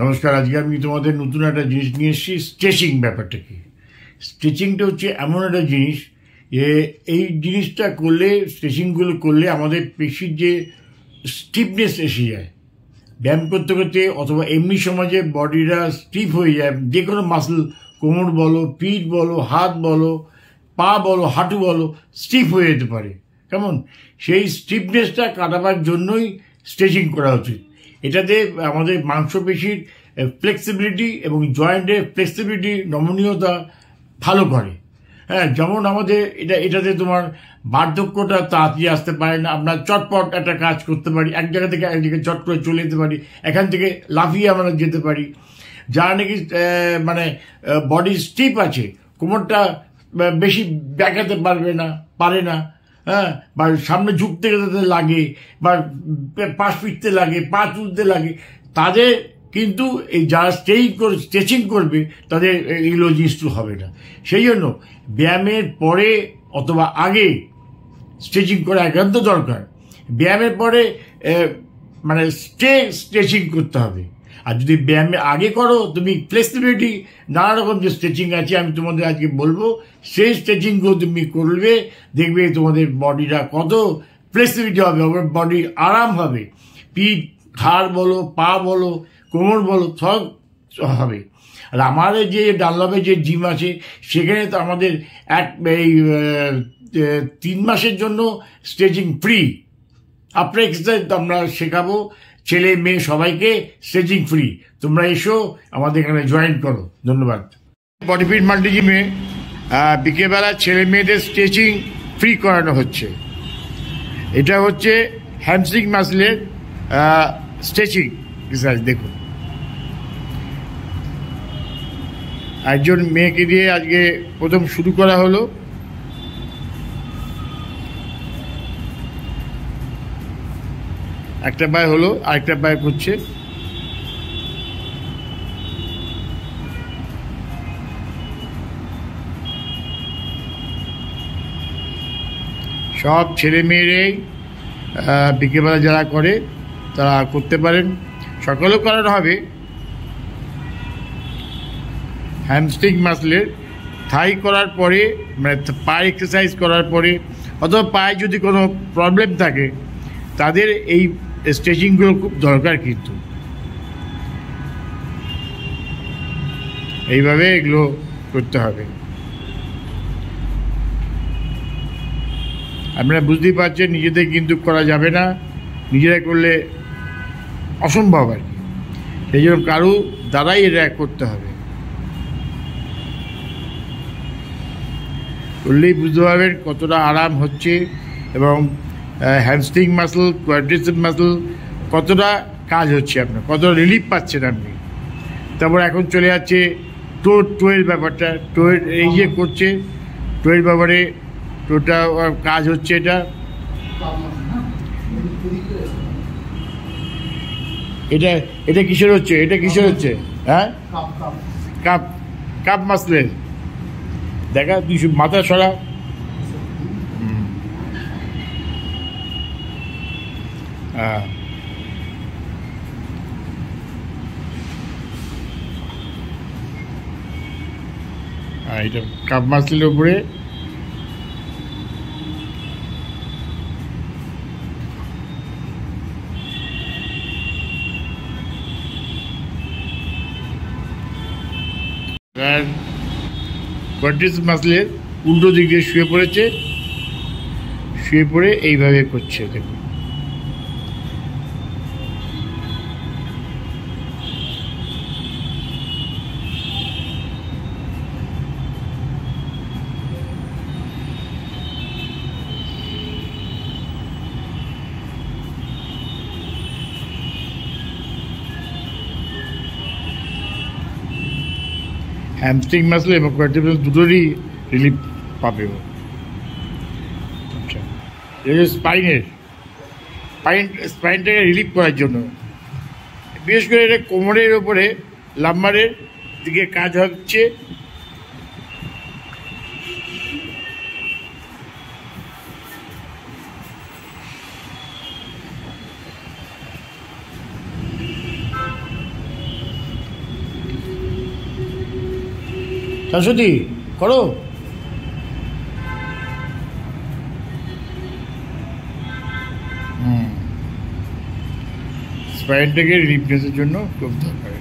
নমস্কার। আজকে আমি তোমাদের নতুন একটা জিনিস নিয়ে এসেছি। স্ট্রেচিং ব্যাপারটা কি? স্ট্রেচিংটা হচ্ছে এমন একটা জিনিস যে এই জিনিসটা করলে, স্ট্রেচিংগুলো করলে আমাদের পেশির যে স্টিফনেস এসে যায়, ব্যায়াম করতে করতে অথবা এমনি সমাজে বডিটা স্টিফ হয়ে যায়, যে কোনো মাসল, কোমর বলো, পিঠ বলো, হাত বলো, পা বলো, হাঁটু বলো, স্টিফ হয়ে যেতে পারে। কেমন? সেই স্টিফনেসটা কাটাবার জন্যই স্ট্রেচিং করা উচিত। এটাতে আমাদের মাংসপেশির ফ্লেক্সিবিলিটি এবং জয়েন্টের ফ্লেক্সিবিলিটি, নমনীয়তা ভালো করে। হ্যাঁ, যেমন আমাদের এটাতে তোমার বার্ধক্যটা তাড়াতাড়ি আসতে পারে না। আমরা চটপট একটা কাজ করতে পারি, এক জায়গা থেকে এক জায়গায় চট করে চলে যেতে পারি, এখান থেকে লাফিয়ে আমরা যেতে পারি। যারা নাকি বডি স্টিফ আছে, কোমরটা বেশি ব্যাকাতে পারে না, হ্যাঁ, বা সামনে ঝুঁকতে গেতে লাগে, বা পাশ ফিরতে লাগে, পা তুলতে লাগে, তাদের কিন্তু এই যারা স্ট্রেচিং করবে তাদের এইগুলো জিনিসটা হবে না। সেই জন্য ব্যায়ামের পরে অথবা আগে স্ট্রেচিং করা একান্ত দরকার। ব্যায়ামের পরে স্ট্রেচিং করতে হবে। আর যদি ব্যায়ামে আগে করো, তুমি ফ্লেক্সিবিলিটি, নানা রকম যে স্ট্রেচিং আছে আমি তোমাদের আজকে বলবো, সেই স্ট্রেচিংগুলো তুমি করবে, দেখবে তোমাদের বডিটা কত ফ্লেক্সিবিলিটি হবে, বডি আরাম হবে। পিঠ, ঘাড় বলো, পা বলো, কোমর বলো, সব হবে। আর আমাদের যে ডানলপের যে জিম আছে, সেখানে তো আমাদের 3 মাসের জন্য স্ট্রেচিং ফ্রি। আফটার এক্সারসাইজ আমরা শেখাবো ছেলে মেয়ে সবাইকে, স্ট্রেচিং ফ্রি। তোমরা এসো, আমাদের এখানে জয়েন করো। ধন্যবাদ। বডিফিট মাল্টি জিমে বিকেলবেলা ছেলে মেয়েদের স্ট্রেচিং ফ্রি করানো হচ্ছে। এটা হচ্ছে হ্যামস্ট্রিং মাসলের স্ট্রেচিং এক্সারসাইজ। দেখুন, একজন মেয়েকে দিয়ে আজকে প্রথম শুরু করা হলো। একটা পায়ে হলো, আরেকটা পায়ে করছে। সব ছেলে মেয়েরাই বিকেলবেলা যারা করে তারা করতে পারেন, সকালেও করানো হবে। হ্যামস্ট্রিং মাসলের থাই করার পরে, মানে পায়ে এক্সারসাইজ করার পরে, অথবা পায়ে যদি কোনো প্রবলেম থাকে, তাদের এই স্ট্রেচিংগুলো খুব দরকার। কিন্তু এইভাবে এগুলো করতে হবে। আপনারা বুঝতেই পারছেন, নিজেদের কিন্তু করা যাবে না, নিজেরা করলে অসম্ভব আর কি। সেই জন্য কারো দ্বারাই এটা করতে হবে। করলেই বুঝতে পারবেন কতটা আরাম হচ্ছে, এবং হ্যামস্ট্রিং মাসল, কোয়াড্রিসেপ মাসল কতটা কাজ হচ্ছে, আপনার কতটা রিলিফ পাচ্ছেন আপনি। তারপর এখন চলে যাচ্ছে টোয়ের ব্যাপারটা। টোয়ের এই যে করছে, টোয়ের ব্যাপারে টোটা কাজ হচ্ছে। এটা কিসের হচ্ছে? হ্যাঁ, কাপ মাসলের। দেখা, তুই মাথা সরা। হ্যাঁ, এটা কাপ মাসলের উপরে কোয়াড্রিসেপ মাসলের উল্টো দিক দিয়ে শুয়ে পড়েছে, শুয়ে পড়ে এইভাবে করছে। দেখুন, হ্যামস্ট্রিং মাসল এবং কোয়াড্রিসেপ দুটোরই রিলিফ পাবে। আচ্ছা, এটা স্পাইনটাকে রিলিফ করার জন্য, বিশেষ করে এটা কোমরের ওপরে, লাম্বারের দিকে কাজ হচ্ছে। শাশ্বতী করো। স্পাইনটাকে রিপ্লেসের জন্য খুব দরকার।